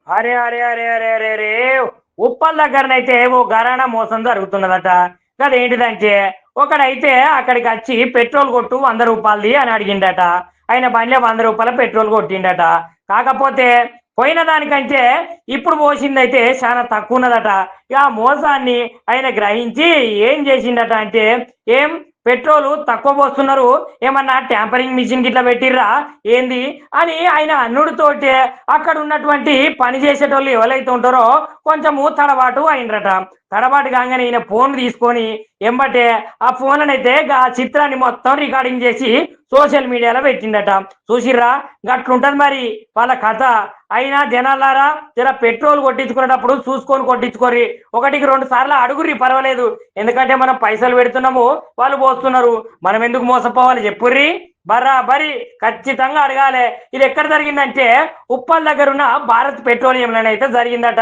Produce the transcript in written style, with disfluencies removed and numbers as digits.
అరే అరే అరే అరే అరే అరే ఉప్పల్ దగ్గరనైతే ఓ గరాణ మోసం జరుగుతున్నదట. అదేంటిదంటే ఒకడైతే అక్కడికి వచ్చి పెట్రోల్ కొట్టు 100 రూపాయలది అని అడిగిండట. ఆయన బండ్లే 100 రూపాయల పెట్రోల్ కొట్టిండట. కాకపోతే పోయిన దానికంటే ఇప్పుడు పోసిందైతే చాలా తక్కువ ఉన్నదట. ఇక ఆ మోసాన్ని ఆయన గ్రహించి ఏం చేసిండట అంటే, ఏం పెట్రోలు తక్కువ పోస్తున్నారు, ఏమన్నా ట్యాంపరింగ్ మిషన్ గిట్లా పెట్టిర్రా ఏంది అని ఆయన అన్నుడితోటే అక్కడ ఉన్నటువంటి పని చేసేటోళ్ళు ఎవరైతే ఉంటారో కొంచెము తడబాటు అయినరట. తడబాటు కాగానే ఈయన ఫోన్ తీసుకొని ఎంబటే ఆ ఫోన్ అయితే ఆ చిత్రాన్ని మొత్తం రికార్డింగ్ చేసి సోషల్ మీడియాలో పెట్టిండట. చూసిర్రా, గట్లుంటది మరి వాళ్ళ కథ. అయినా జనాలారా, జర పెట్రోల్ కొట్టించుకునేటప్పుడు చూసుకొని కొట్టించుకోరి, 1-2 సార్లు అడుగుర్రి, పర్వాలేదు. ఎందుకంటే మనం పైసలు పెడుతున్నాము, వాళ్ళు పోస్తున్నారు, మనం ఎందుకు మోసపోవాలి చెప్పుర్రి. బరాబరి ఖచ్చితంగా అడగాలి. ఇది ఎక్కడ జరిగిందంటే ఉప్పల్ దగ్గర ఉన్న భారత్ పెట్రోలియంలోనైతే జరిగిందట.